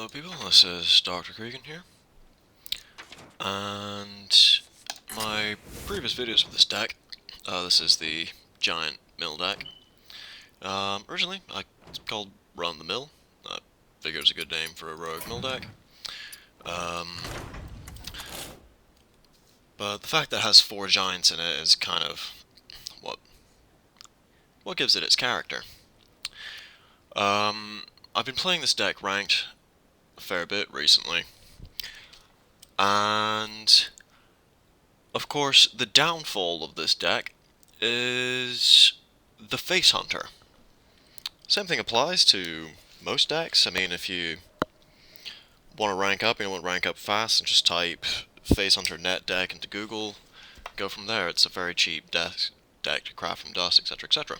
Hello people, this is DrCreegan here, and my previous videos with this deck, this is the giant mill deck. Originally it's called Run the Mill. I figure it's a good name for a rogue mill deck. But the fact that it has 4 giants in it is kind of what gives it its character. I've been playing this deck ranked a fair bit recently, and of course the downfall of this deck is the Face Hunter. Same thing applies to most decks. I mean, if you want to rank up and you want to rank up fast, and just type Face Hunter net deck into Google, go from there. It's a very cheap deck to craft from dust, etc, etc.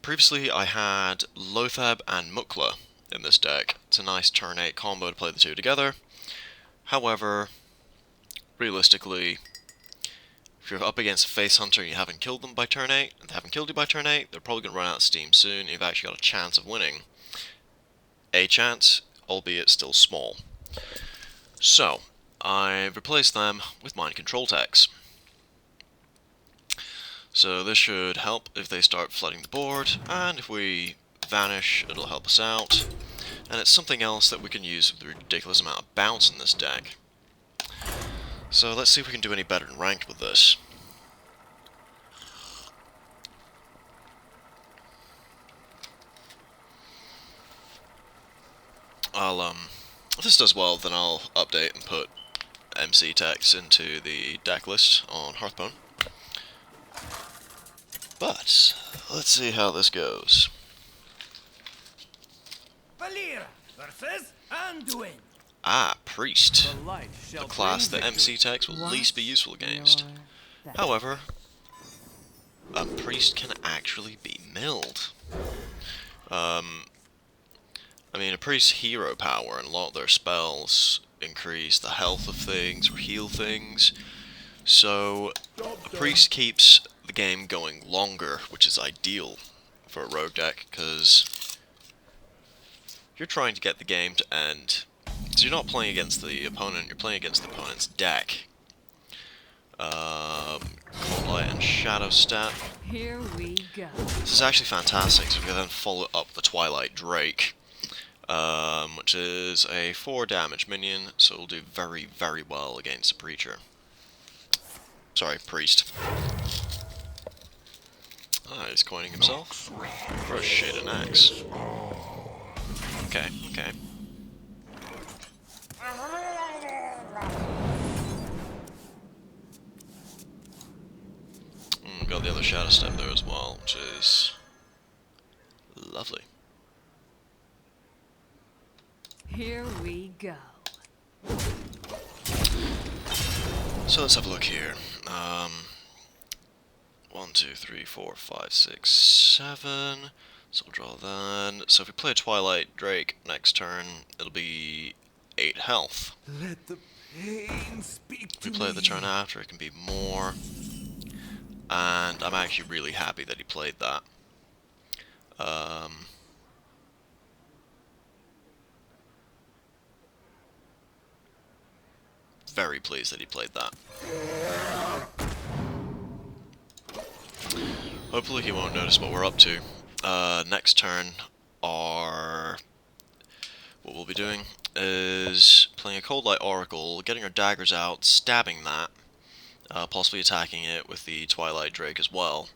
Previously I had Lothab and Mukla in this deck. It's a nice turn 8 combo to play the two together. However, realistically, if you're up against a Face Hunter and you haven't killed them by turn 8, and they haven't killed you by turn 8, they're probably going to run out of steam soon, and you've actually got a chance of winning. A chance, albeit still small. So, I've replaced them with Mind Control techs. So this should help if they start flooding the board, and if we vanish, it'll help us out. And it's something else that we can use with a ridiculous amount of bounce in this deck. So let's see if we can do any better in ranked with this. If this does well, then I'll update and put MC text into the deck list on Hearthbone. But let's see how this goes. Valir versus Anduin. Priest. The class that MC text will least be useful against. However, a priest can actually be milled. I mean, a priest's hero power and a lot of their spells increase the health of things or heal things. So, a priest keeps the game going longer, which is ideal for a rogue deck, because you're trying to get the game to end. So you're not playing against the opponent, you're playing against the opponent's deck. Cold Light and Shadow Step. Here we go. This is actually fantastic, so we can then follow up the Twilight Drake, which is a 4 damage minion, so it'll do very, very well against a Preacher. Sorry, Priest. He's coining himself. For a shit and axe. Okay. Got the other Shadow Step there as well, which is lovely. Here we go. So let's have a look here. 1, 2, 3, 4, 5, 6, 7. So we'll draw then. So if we play a Twilight Drake next turn, it'll be 8 health. Let the pain speak If we to play me. the turn after, it can be more. And I'm actually really happy that he played that. Very pleased that he played that. Hopefully he won't notice what we're up to. Next turn, what we'll be doing is playing a Cold Light Oracle, getting our daggers out, stabbing that, possibly attacking it with the Twilight Drake as well.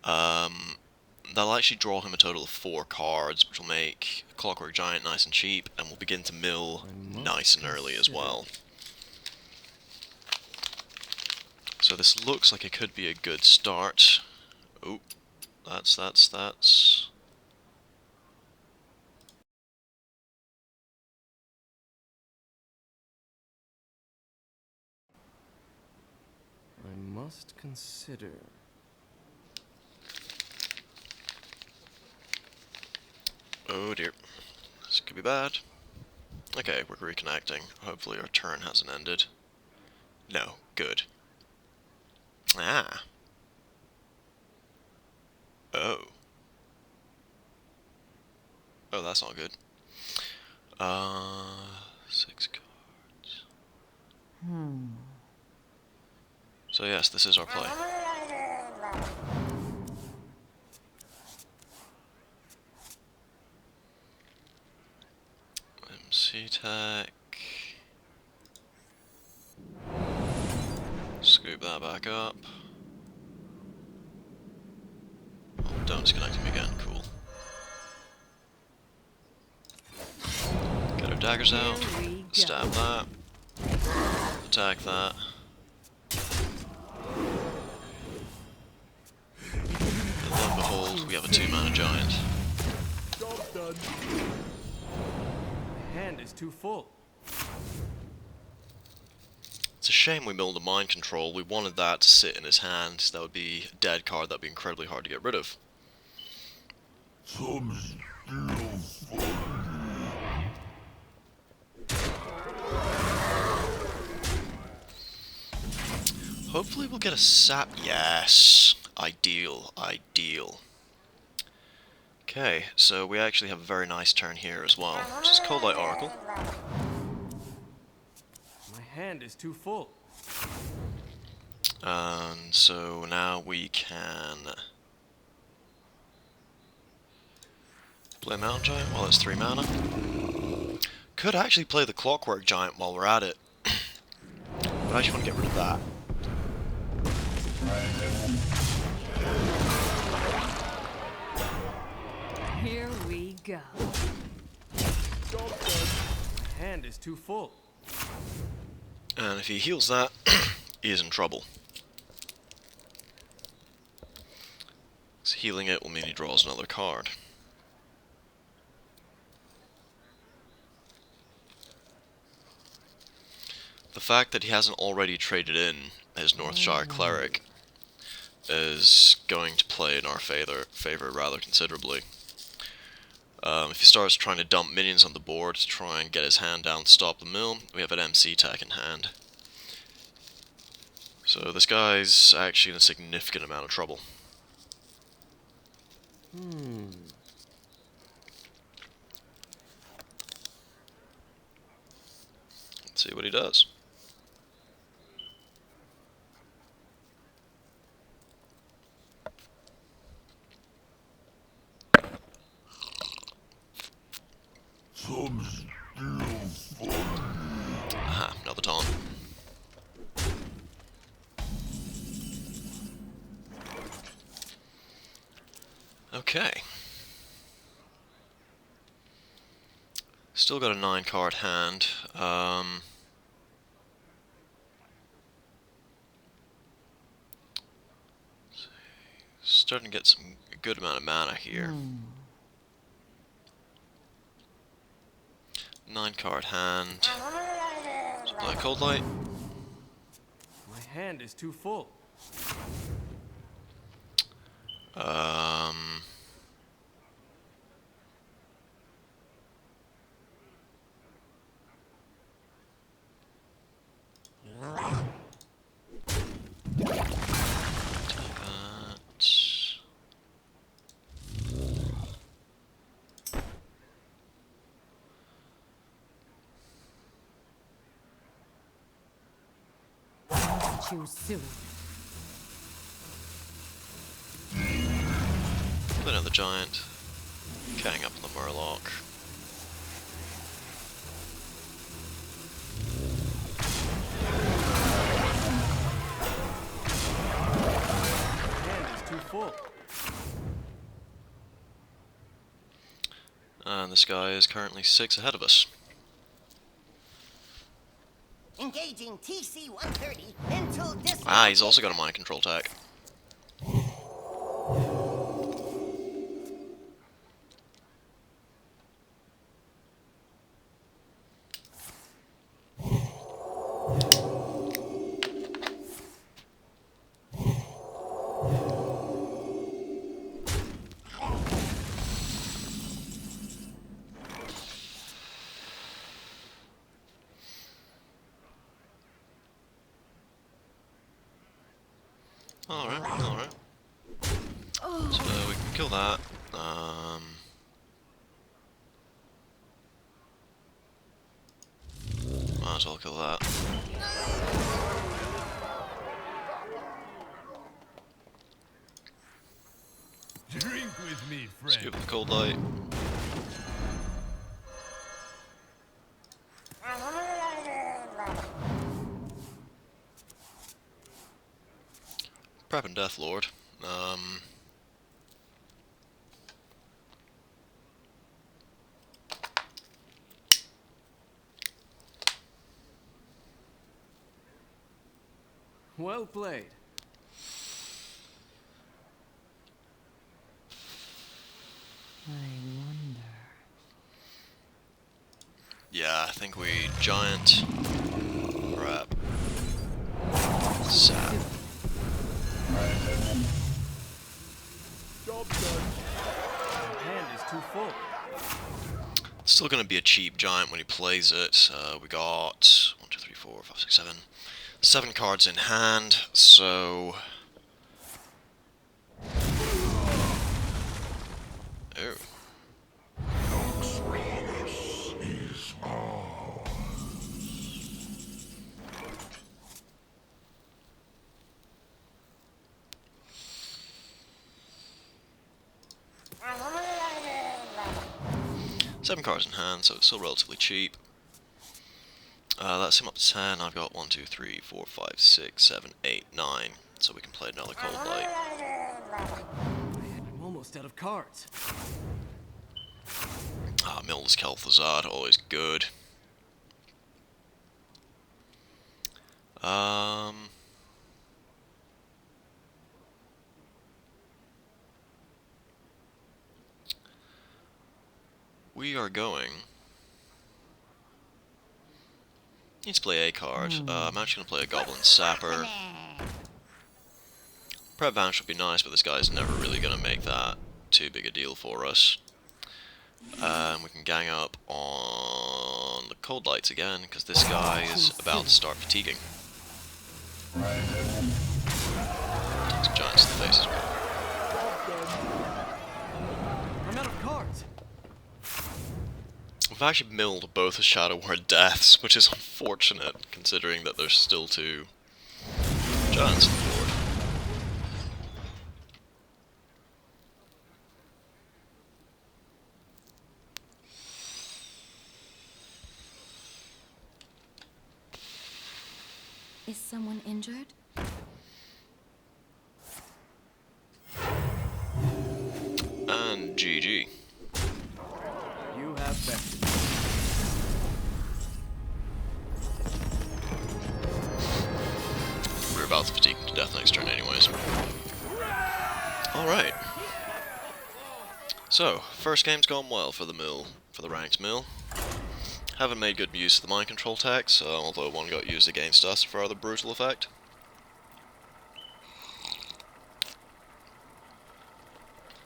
That'll actually draw him a total of 4 cards, which will make Clockwork Giant nice and cheap, and we'll begin to mill nice and early as well. So this looks like it could be a good start. Oh, that's... I must consider. Oh dear. This could be bad. Okay, we're reconnecting. Hopefully our turn hasn't ended. No, good. Oh. Oh, that's not good. 6 cards. So yes, this is our play. MC Tech. Scoop that back up. Oh, don't disconnect him again, cool. Get our daggers out, Here we go. stab that, attack that. And lo and behold, we have a 2-mana giant. Job done. My hand is too full. It's a shame we milled a mind control. We wanted that to sit in his hand. That would be a dead card that would be incredibly hard to get rid of. Hopefully we'll get a sap. Yes! Ideal, ideal. Okay, so we actually have a very nice turn here as well, which is Cold Light Oracle. My hand is too full. And so now we can play Mountain Giant while it's 3 mana. Could actually play the Clockwork Giant while we're at it. But I just want to get rid of that. Here we go. Job done. My hand is too full. And if he heals that, he is in trouble. So healing it will mean he draws another card. The fact that he hasn't already traded in his Northshire Cleric is going to play in our favor rather considerably. If he starts trying to dump minions on the board to try and get his hand down to stop the mill, we have an MC tech in hand. So this guy's actually in a significant amount of trouble. Let's see what he does. Aha, another taunt. Okay. Still got a 9-card hand. Starting to get a good amount of mana here. 9-card hand. Let's play Cold Light. My hand is too full. You soon. Play another giant. Carrying up on the Murloc. My hand is too full. And this guy is currently 6 ahead of us. Engaging TC-130 until this. Ah, he's also got a mind control tag. Alright, alright. So we can kill that. back with that. Drink with me, Let's friend. go with the cold light. Prep and Death Lord. Well played. I wonder. Yeah, I think we giant. Crap. Sap. Job done. My hand is too full. Still gonna be a cheap giant when he plays it. We got 1, 2, 3, 4, 5, 6, 7. 7 cards in hand, so. Oh. 7 cards in hand, so it's still relatively cheap. That's him up to 10. I've got 1, 2, 3, 4, 5, 6, 7, 8, 9. So we can play another cold light. I'm almost out of cards. Ah, Mills Kel'Thuzad, always good. We are going. Needs to play a card. I'm actually going to play a Goblin Sapper. Prep Vanish would be nice, but this guy's never really going to make that too big a deal for us. We can gang up on the Cold Lights again, because this guy is about to start fatiguing. Takes giants in the face as well. I'm out of cards. We've actually milled both the Shadow Word Deaths, which is unfortunate, considering that there's still 2 giants on the board. Is someone injured? And GG. You have bested. We're about to fatigue him to death next turn anyways. Alright. So, first game's gone well for the mill, for the ranked mill. Haven't made good use of the mind control tax, although one got used against us for rather brutal effect.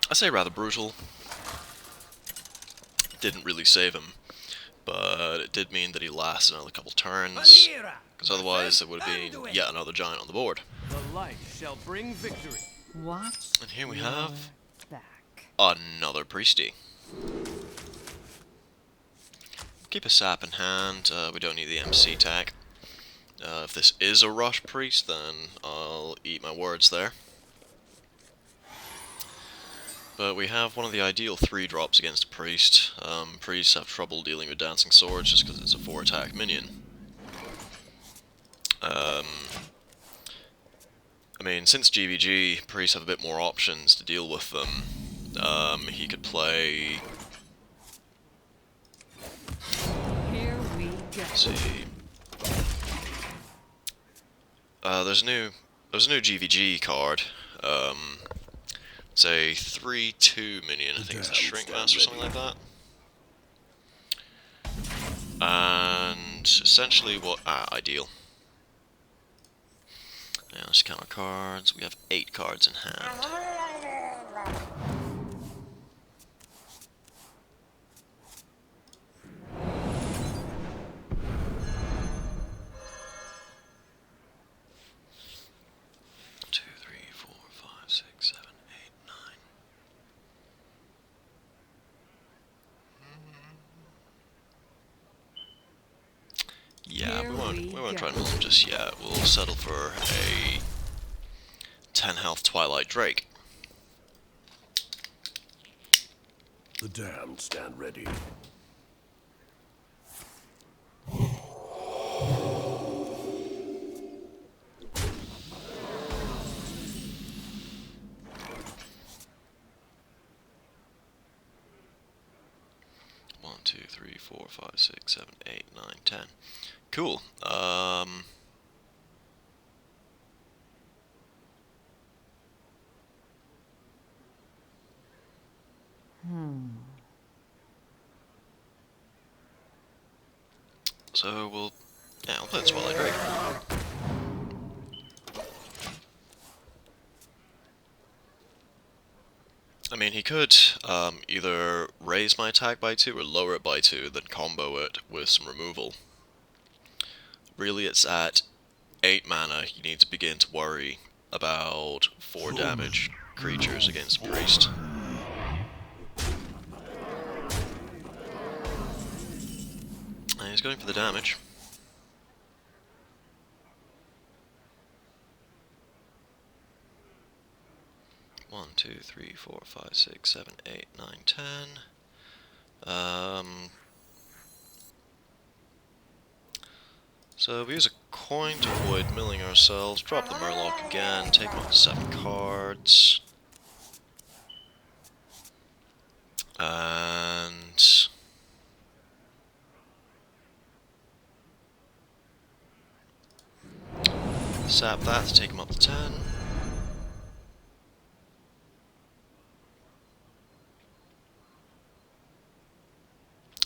I say rather brutal. Didn't really save him, but it did mean that he lasted another couple turns, because otherwise there would have been yet another giant on the board. The light shall bring victory. Watch And here we your have back. another Priesty. Keep a sap in hand, we don't need the MC tag. If this is a rush priest, then I'll eat my words there. But we have one of the ideal 3-drops against a priest. Priests have trouble dealing with dancing swords just because it's a 4-attack minion. I mean, since GVG, priests have a bit more options to deal with them. He could play. Here we go. Let's see. There's a new GVG card. It's a 3/2 minion. I think it's a Shrink Master or something like that. And essentially, what ideal. Yeah, let's count our cards. We have 8 cards in hand. 2, 3, 4, 5, 6, 7, 8, 9. Yeah, Here we won't we We won't go. try and mill him just yet. We'll settle for a 10 health Twilight Drake. The damned stand ready. One, two, three, 4, 5, 6, 7, 8, 9, 10. Cool. So we'll play the Twilight Drake. I mean, he could either raise my attack by 2 or lower it by 2, then combo it with some removal. Really, it's at 8 mana you need to begin to worry about 4 damage creatures against Priest. And he's going for the damage. One, two, three, 4, 5, 6, 7, 8, 9, 10. So we use a coin to avoid milling ourselves, drop the Murloc again, take him up to 7 cards. And sap that to take him up to 10.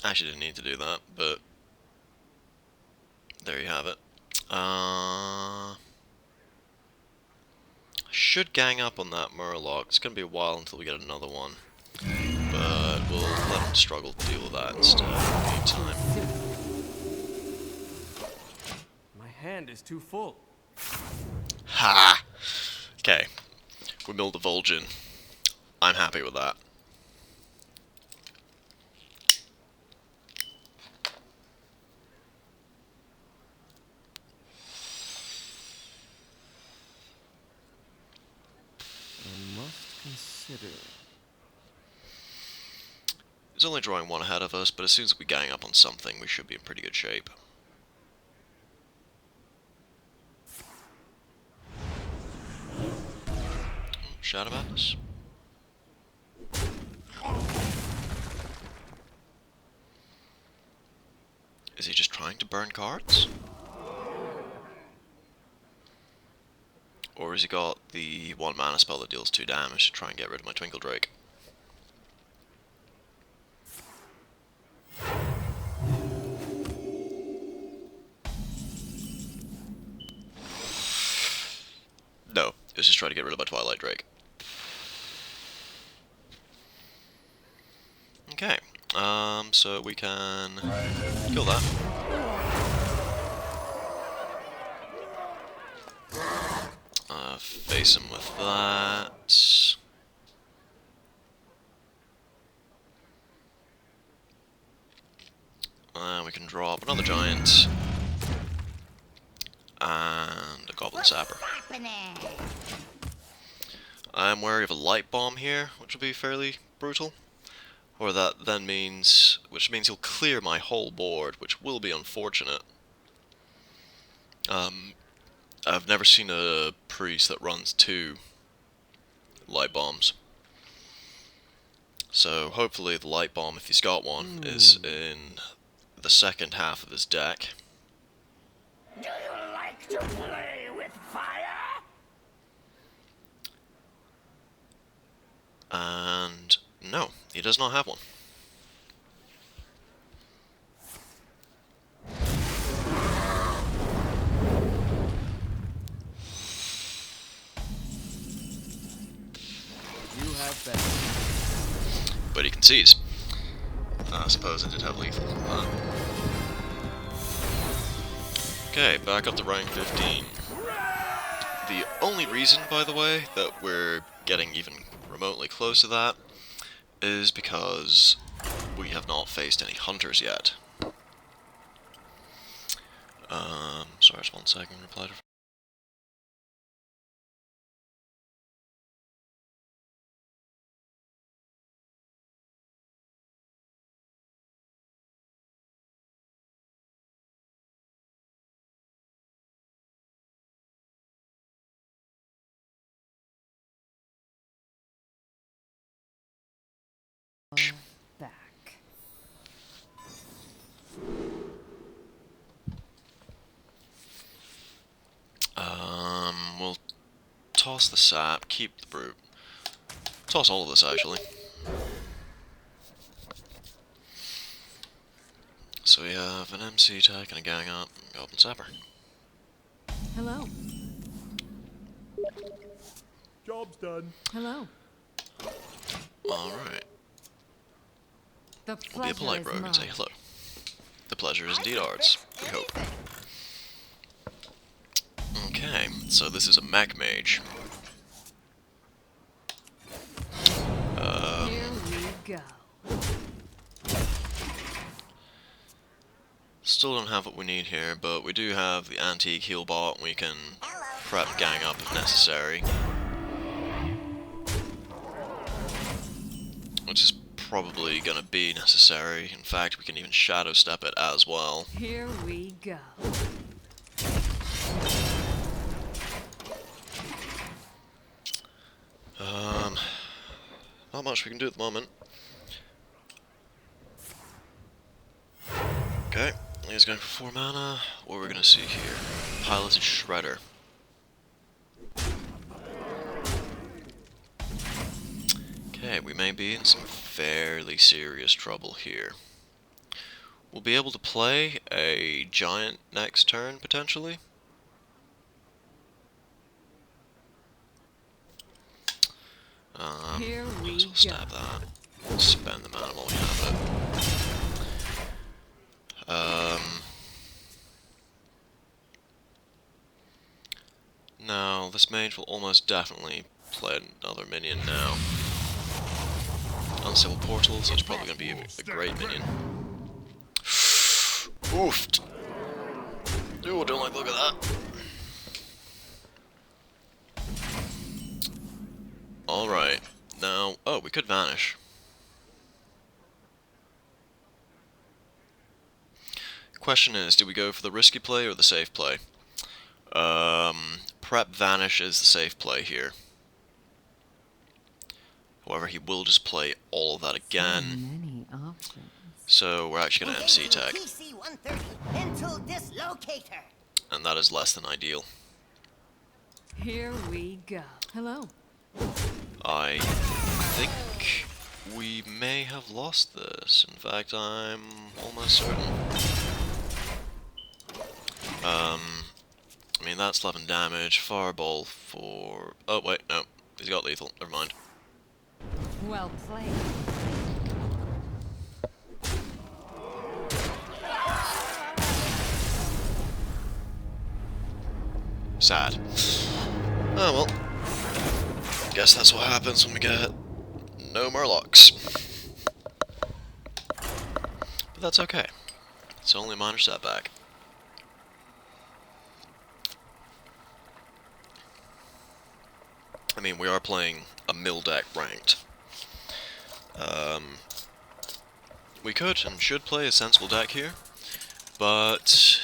Actually didn't need to do that, but there you have it. Should gang up on that Murloc. It's going to be a while until we get another one. But we'll let him struggle to deal with that instead in the meantime. My hand is too full. Ha! Okay. We milled the Vol'jin. I'm happy with that. I must consider. He's only drawing 1 ahead of us, but as soon as we gang up on something, we should be in pretty good shape. Shadow Madness. Is he just trying to burn cards? Or has he got the 1 mana spell that deals 2 damage to try and get rid of my Twinkle Drake? No, it's just trying to get rid of my Twilight Drake. Okay, so we can kill that. Face him with that. We can drop another giant. And a Goblin Sapper. I'm wary of a Light Bomb here, which will be fairly brutal. Or that then means, which means he'll clear my whole board, which will be unfortunate. I've never seen a priest that runs 2 light bombs. So hopefully the light bomb, if he's got one, is in the second half of his deck. Do you like to play with fire? And no, he does not have one. You have better. But he concedes. I suppose I did have lethal. Okay, back up to rank 15. The only reason, by the way, that we're getting even remotely close to that is because we have not faced any hunters yet. Sorry, just 1 second. Reply to. Back. We'll toss the sap, keep the brute. Toss all of this, actually. So we have an MC tech and a gang up, and Goblin Sapper. Hello. Job's done. Hello. Alright. The We'll be a pleasure polite is rogue mine. and say hello. The pleasure is indeed ours, we hope. Okay, so this is a mech mage. Here we go. Still don't have what we need here, but we do have the antique heal bot, and we can prep gang up if necessary. Which is probably gonna be necessary. In fact, we can even shadow step it as well. Here we go. Not much we can do at the moment. Okay, he's going for 4 mana. What we're gonna see here? Piloted Shredder. Okay, we may be in some fairly serious trouble here. We'll be able to play a giant next turn, potentially. Here Might we as well stab go. that. Spend the mana while we have it. No, this mage will almost definitely play another minion now. Uncivil Portal, so it's probably going to be a great minion. Oofed! Ooh, I don't like the look of that. Alright, now, oh, we could vanish. Question is, do we go for the risky play or the safe play? Prep vanish is the safe play here. However, he will just play all of that again. Many options. So we're actually going to MC tech, PC 130 into dislocator. and that is less than ideal. Here we go. Hello. I think we may have lost this. In fact, I'm almost certain. I mean, that's 11 damage. Fireball for... Oh, wait, no. He's got lethal. Never mind. Well played. Sad. Oh, well. Guess that's what happens when we get no Murlocs. But that's okay. It's only a minor setback. I mean, we are playing a mill deck ranked. We could and should play a sensible deck here, but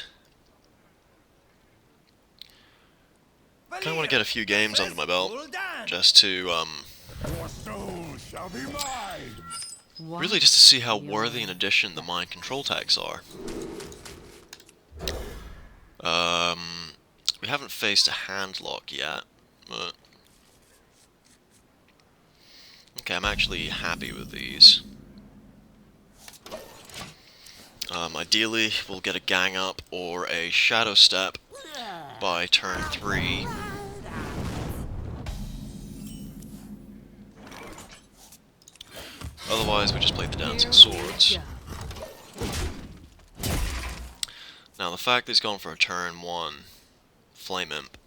I kind of want to get a few games under my belt, just to, Your soul shall be mine. really just to see how worthy an addition the mind control tags are. We haven't faced a handlock yet, but... Okay, I'm actually happy with these. Ideally, we'll get a gang up or a shadow step by turn 3. Otherwise, we just play the Dancing Swords. Now, the fact that he's gone for a turn 1 Flame Imp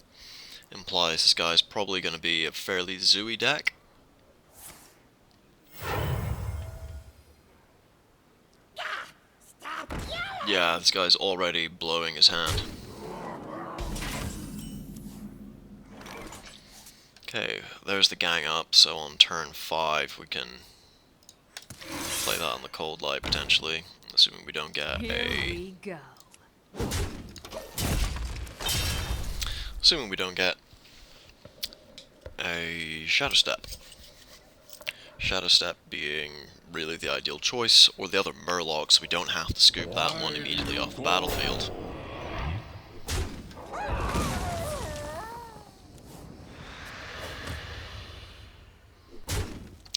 implies this guy's probably going to be a fairly zooey deck. Stop yelling! Yeah, this guy's already blowing his hand. Okay, there's the gang up, so on turn 5 we can play that on the cold light potentially, assuming we don't get Here we go. assuming we don't get a Shadow Step. Shadow Step being really the ideal choice, or the other Murloc, so we don't have to scoop that one immediately off the battlefield.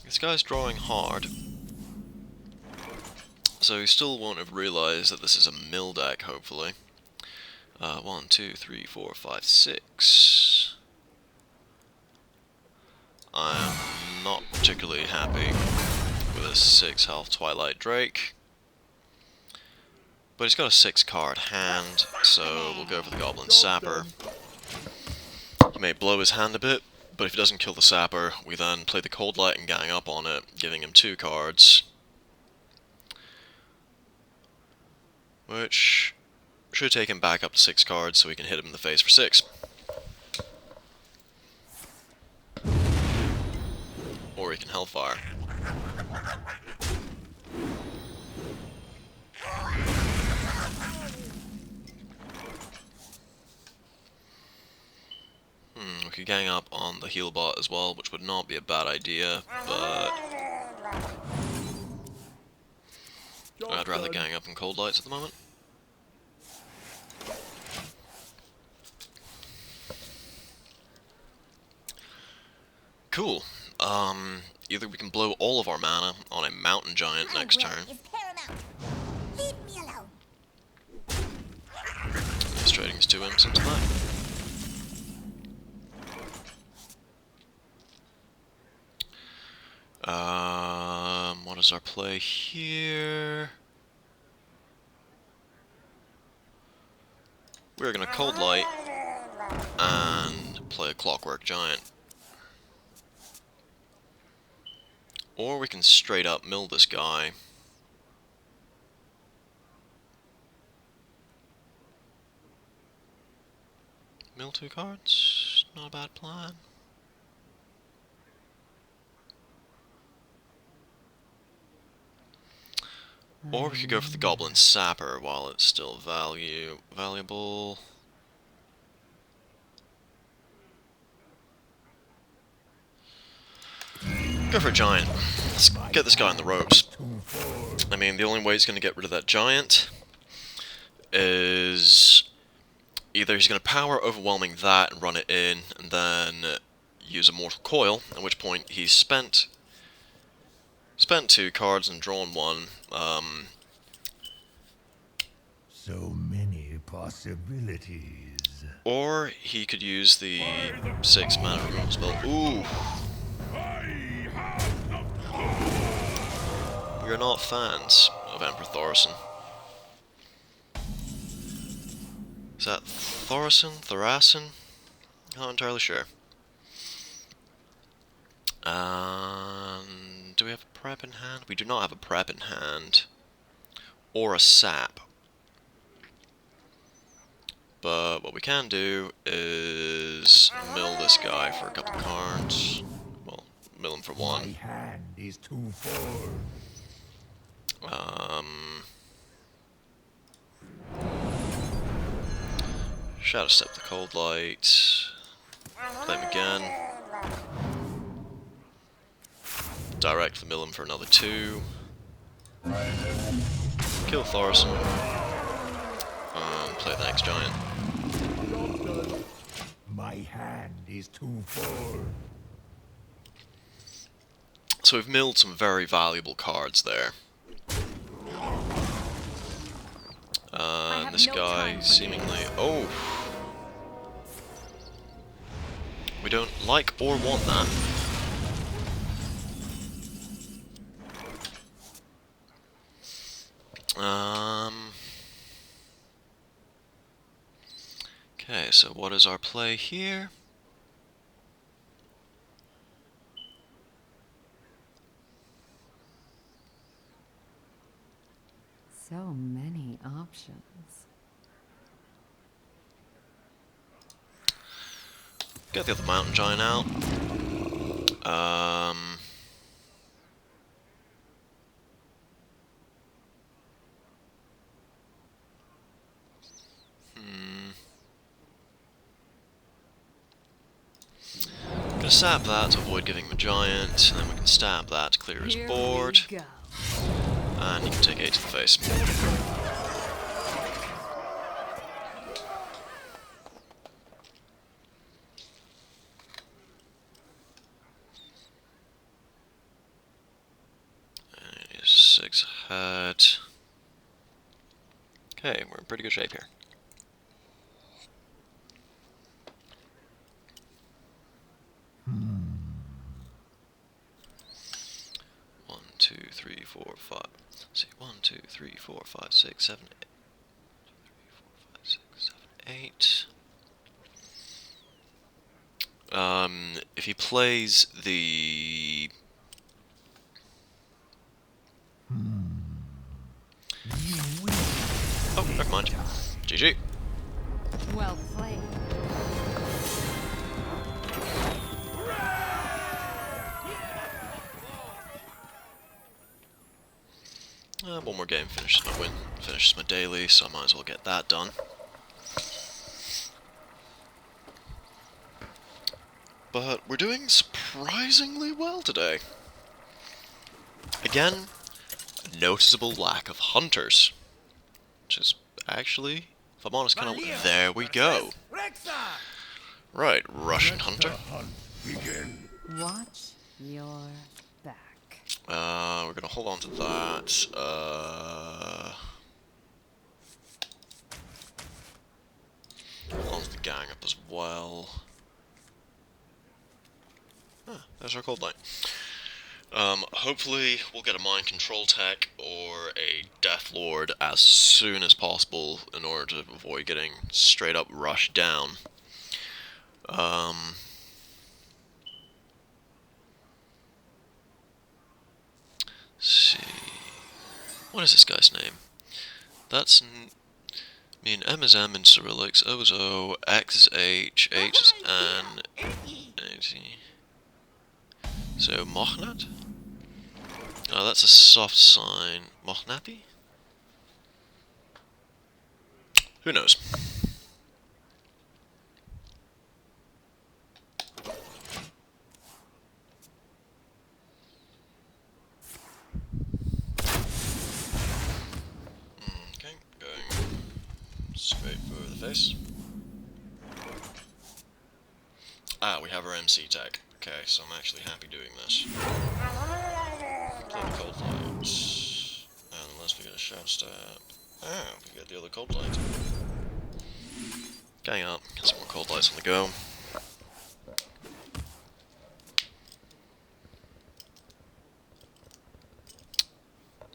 This guy's drawing hard, so he still won't have realized that this is a mill deck, hopefully. 1, 2, 3, 4, 5, 6. I'm not particularly happy with a 6 health Twilight Drake. But he's got a 6 card hand, so we'll go for the Goblin Sapper. He may blow his hand a bit, but if he doesn't kill the Sapper, we then play the Cold Light and gang up on it, giving him 2 cards. Which should take him back up to 6 cards so we can hit him in the face for 6. Or he can Hellfire. We could gang up on the heal bot as well, which would not be a bad idea, but I'd rather gang up on Cold Lights at the moment. Cool. Either we can blow all of our mana on a Mountain Giant next turn. Leave me alone. He's trading his 2 imps into that. What is our play here? We're gonna Cold Light and play a Clockwork Giant. Or we can straight up mill this guy. Mill 2 cards? Not a bad plan. Or we could go for the Goblin Sapper while it's still valuable. Go for a Giant. Let's get this guy on the ropes. I mean, the only way he's going to get rid of that Giant is either he's going to power Overwhelming that and run it in, and then use a Mortal Coil, at which point he's spent 2 cards and drawn 1. So many possibilities. Or he could use the 6 mana removal spell. Ooh! We are not fans of Emperor Thaurissan. Is that Thaurissan? Not entirely sure. Do we have a prep in hand? We do not have a prep in hand. Or a sap. But what we can do is mill this guy for a couple cards. Well, mill him for 1. My hand is too full. Shadow Step the Cold Light. Play him again. Direct the mill him for another 2. Kill Thaurissan. Play the next Giant. My hand is too full. So we've milled some very valuable cards there. This guy seemingly... Oh! We don't like or want that. Okay, so what is our play here? So many options. Get the other mountain giant out. Gonna stab that to avoid giving him a giant, and then we can stab that to clear his Here board. we go. And he can take 8 to the face. And he's 6 ahead. Okay, we're in pretty good shape here. One, two, three, four, five. Let's see, 1, 2, 3, 4, 5, 6, 7, 8. 3, 4, 5, 6, 7, 8. If he plays the... Oh, never mind. GG. Well played. One more game finishes my win, finishes my daily, so I might as well get that done. But we're doing surprisingly well today. Again, a noticeable lack of hunters. Which is actually, if I'm honest, kind of... There we go. Right, Russian hunter. Begin. Watch your back. We're gonna hold on to that. Hold on to the gang up as well. Ah, there's our cold light. Hopefully we'll get a mind control tech or a Death Lord as soon as possible in order to avoid getting straight up rushed down. See, what is this guy's name? That's M is M in Cyrillics, O is O, X is H, H is N, so Mochnat? Oh, that's a soft sign. Mochnati? Who knows? Okay, going straight for the face. Ah, we have our MC tech. Okay, so I'm actually happy doing this. Play the cold light. And unless we get a shadow stab. Ah, we get the other cold light. Gang up, get some more cold lights on the go.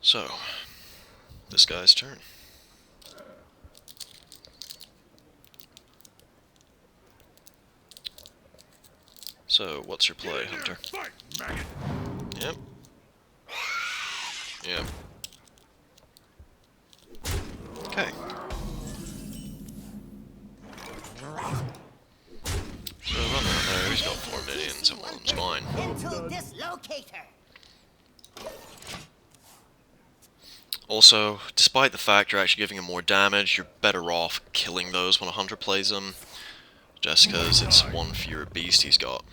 So, this guy's turn. So, what's your play, Hunter? Fight, maggot. Yep. Yep. Okay. So, run around there, he's got 4 minions and one of them's mine. Into dislocator. Also, despite the fact you're actually giving him more damage, you're better off killing those when a hunter plays them, just because it's one fewer beast he's got.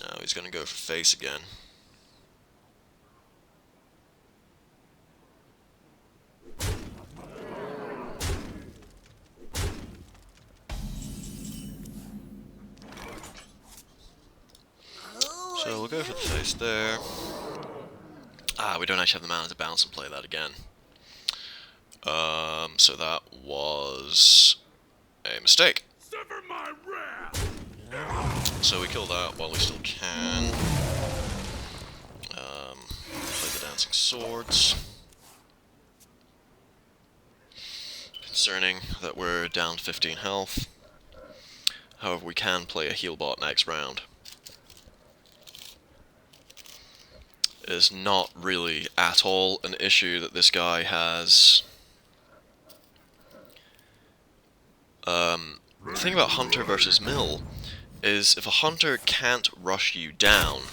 Now he's gonna go for face again. So we'll go for the face there. Ah, we don't actually have the mana to bounce and play that again. So that was a mistake. Suffer my wrath. So we kill that while we still can. Play the dancing swords. Concerning that we're down 15 health. However, we can play a heal bot next round. is not really at all an issue that this guy has. The thing about Hunter versus Mill is if a Hunter can't rush you down,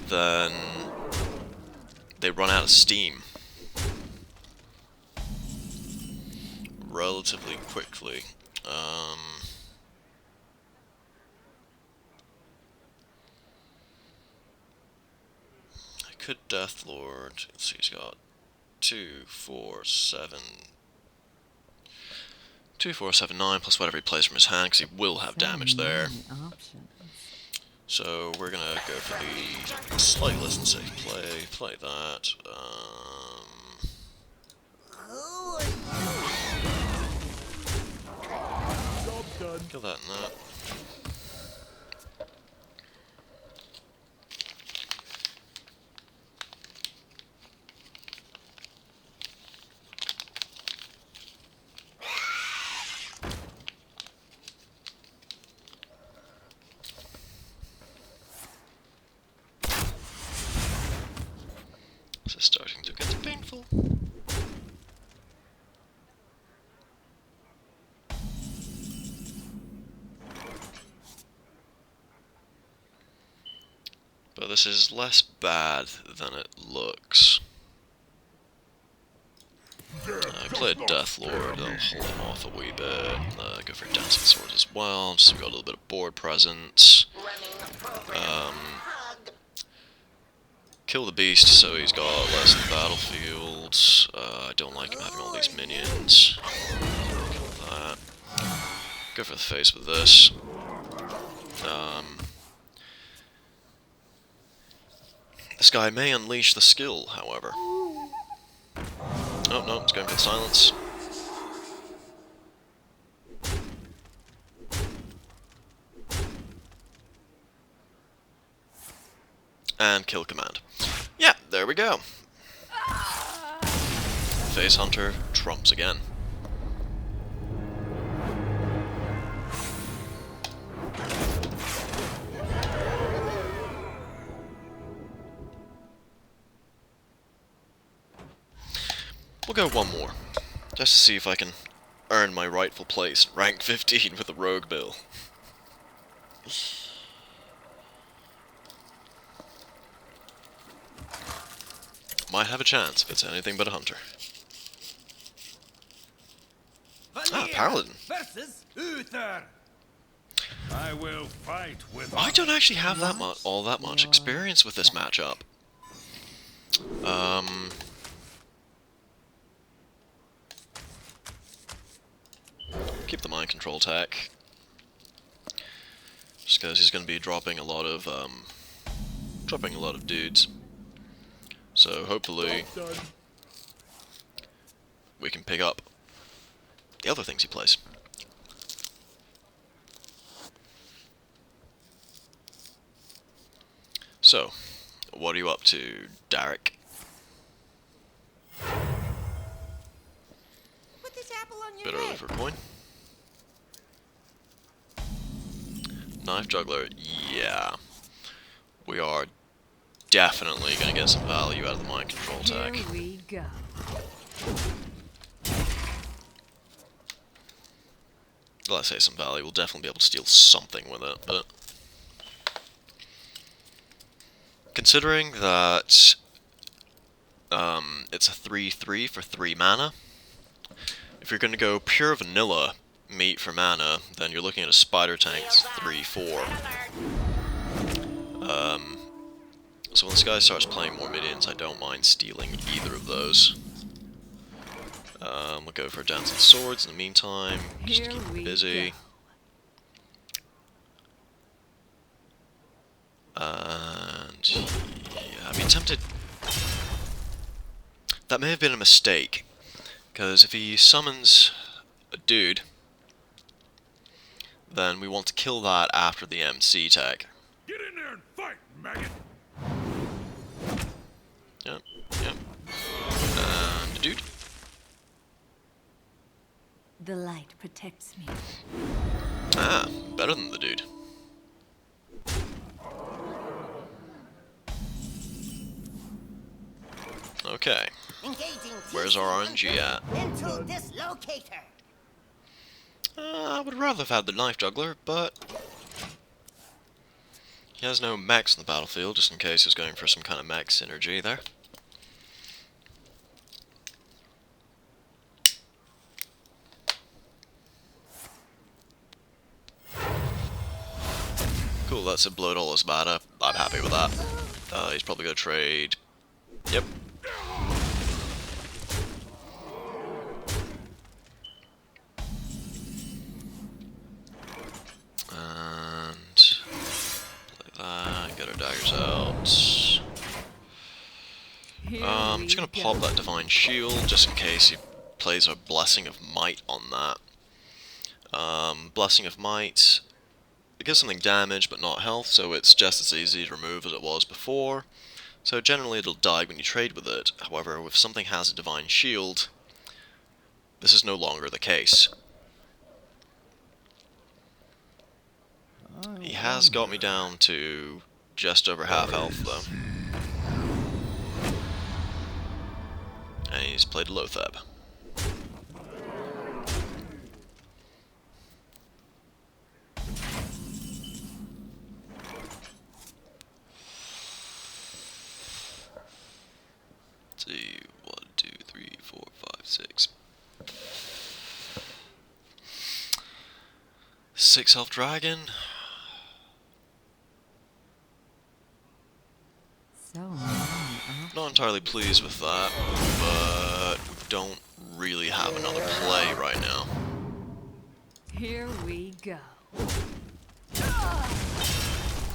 then they run out of steam relatively quickly. I could Deathlord. Let's see, he's got 2, 4, 7. 2, 4, 7, 9 plus whatever he plays from his hand, because he will have damage there. Options. So we're gonna go for the slightly less than safe play. Play that. Job done. Kill that and that. This is starting to get painful. But this is less bad than it looks. I played Deathlord, that'll hold him off a wee bit. Go for Dancing Swords as well, just so we got a little bit of board presence. Kill the beast so he's got less in the battlefield. I don't like him having all these minions. Kill that. Go for the face with this. This guy may unleash the skill, however. Oh no, it's going for the silence. And kill command. Yeah, there we go. Face Hunter trumps again. We'll go one more, just to see if I can earn my rightful place, rank 15 with a rogue bill. Might have a chance if it's anything but a hunter. Ah, Paladin. Versus Uther. I will fight with. I don't actually have that much experience with this matchup. Keep the mind control tech, just because he's going to be dropping a lot of dudes. So hopefully Job done. we can pick up the other things he plays. So, what are you up to, Derek? Put this apple on your Bit early head. for a coin. Knife Juggler, yeah. We are definitely going to get some value out of the mind control tech. Here we go. Let's say some value, we'll definitely be able to steal something with it, but considering that it's a 3/3 for 3 mana, if you're going to go pure vanilla meat for mana, then you're looking at a spider tank that's 3/4. So when this guy starts playing more minions, I don't mind stealing either of those. We'll go for Dancing Swords in the meantime, just to Here keep we busy. go. And yeah, I'd be tempted. That may have been a mistake, because if he summons a dude, then we want to kill that after the MC tag. Get in there and fight, maggot. Yep, yep. And a dude. The light protects me. Ah, better than the dude. Where's our RNG at? Into this locator. I would rather have had the knife juggler, but he has no mechs in the battlefield, just in case he's going for some kind of mech synergy there. Cool, that's a blowed all his mana. I'm happy with that. He's probably gonna trade. Yep. And play that, get our daggers out. I'm just gonna pop that Divine Shield just in case he plays a Blessing of Might on that. Blessing of Might, it gives something damage but not health, so it's just as easy to remove as it was before. So generally it'll die when you trade with it. However, if something has a Divine Shield, this is no longer the case. He has got me down to just over half health though. And he's played Lothab. Let's see, 1, 2, 3, 4, 5, 6. 6 health dragon. So many options. Not entirely pleased with that, but we don't really have another play right now. Here we go.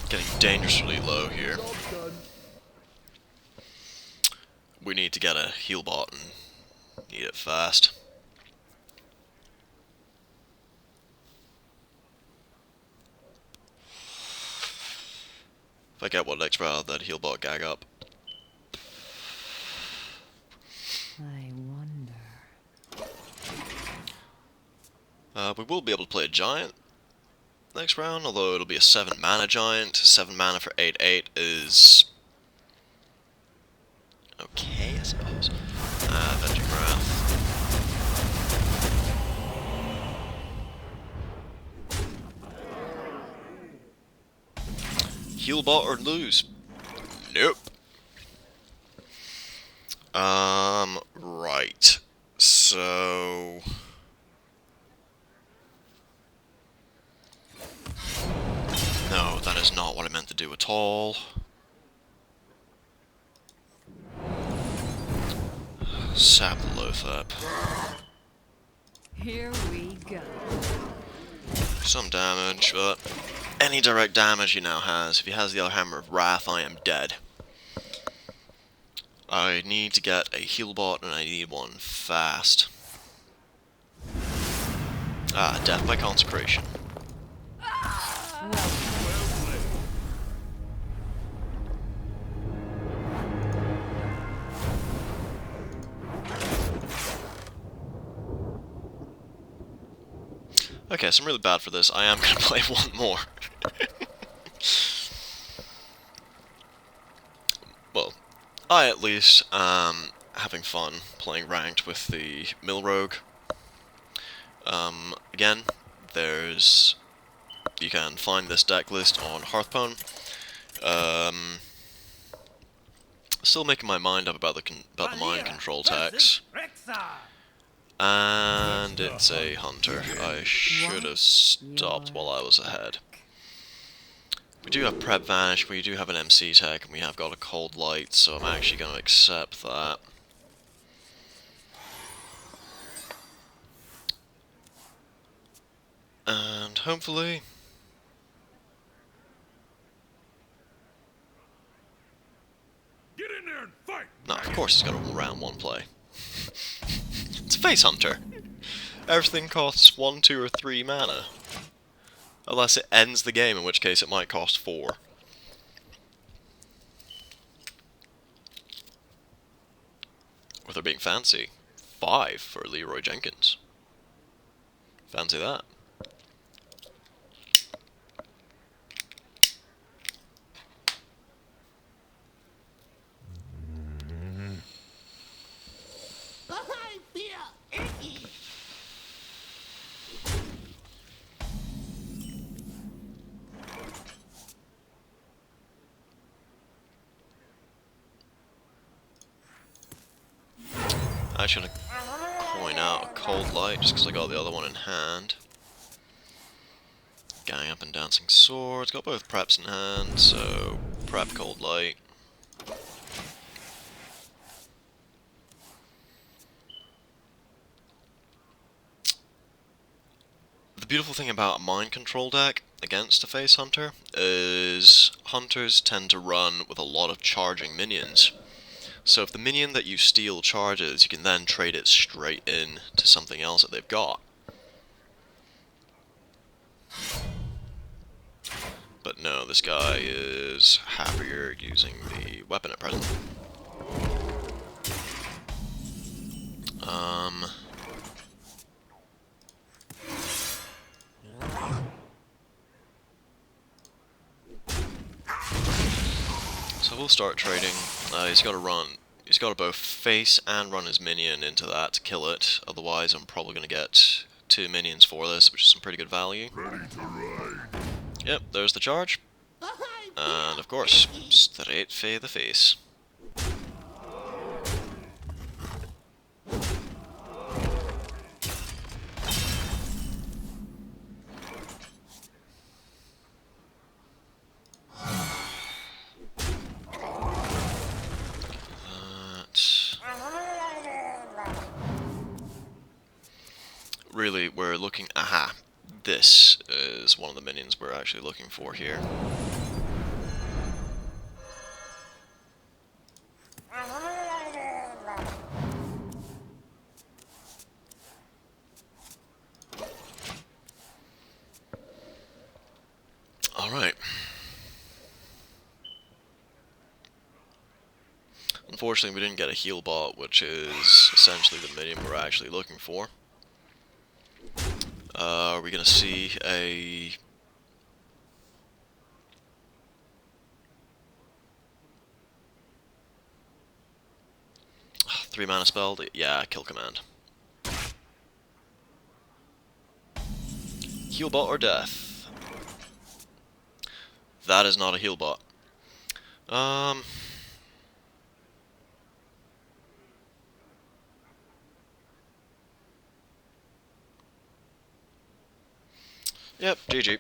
Getting dangerously low here. Job done. We need to get a heal bot and need it fast. If I get one next round, then heal bot gag up. I wonder. We will be able to play a giant next round, although it'll be a 7 mana giant. 7 mana for 8/8 is okay, I suppose. Avenging Wrath. Heal bot or lose? Nope. Right. So no, that is not what I meant to do at all. Sap the Lothab. Here we go. Some damage, but any direct damage he now has, if he has the other Hammer of Wrath, I am dead. I need to get a heal bot, and I need one fast. Death by Consecration. Okay, so I'm really bad for this. I am going to play one more. Well, I at least am having fun playing ranked with the Mill Rogue. Again, you can find this deck list on Hearthstone. Still making my mind up about the mind control tax. And it's a hunter. I should have stopped while I was ahead. We do have Prep Vanish, we do have an MC tech, and we have got a Cold Light, so I'm actually going to accept that. And hopefully... Get in there and fight! No, of course he's got a round 1 play. It's a Face Hunter. Everything costs 1, 2, or 3 mana. Unless it ends the game, in which case it might cost 4. Or they're being fancy. 5 for Leroy Jenkins. Fancy that. Actually, gonna point out a cold light just because I got the other one in hand. Gang up and dancing swords. Got both preps in hand, so prep cold light. The beautiful thing about a mind control deck against a face hunter is hunters tend to run with a lot of charging minions. So if the minion that you steal charges, you can then trade it straight in to something else that they've got. But no, this guy is happier using the weapon at present. So we'll start trading. He's got to run. He's got to both face and run his minion into that to kill it. Otherwise, I'm probably going to get 2 minions for this, which is some pretty good value. Yep, there's the charge. And of course, straight for the face. Really, we're looking... Aha! This is one of the minions we're actually looking for here. Alright. Unfortunately, we didn't get a heal bot, which is essentially the minion we're actually looking for. Are we going to see a... Three mana spell? Yeah, kill command. Heal bot or death? That is not a heal bot. Yep, GG.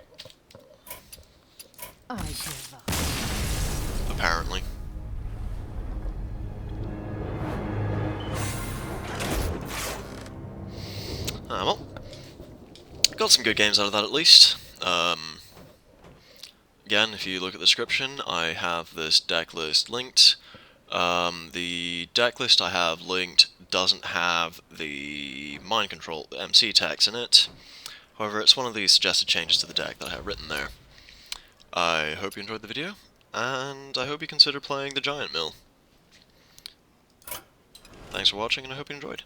I give up. Apparently. Well, got some good games out of that at least. Again, if you look at the description, I have this deck list linked. The deck list I have linked doesn't have the mind control, the MC text in it. However, it's one of the suggested changes to the deck that I have written there. I hope you enjoyed the video, and I hope you consider playing the Giant Mill. Thanks for watching, and I hope you enjoyed.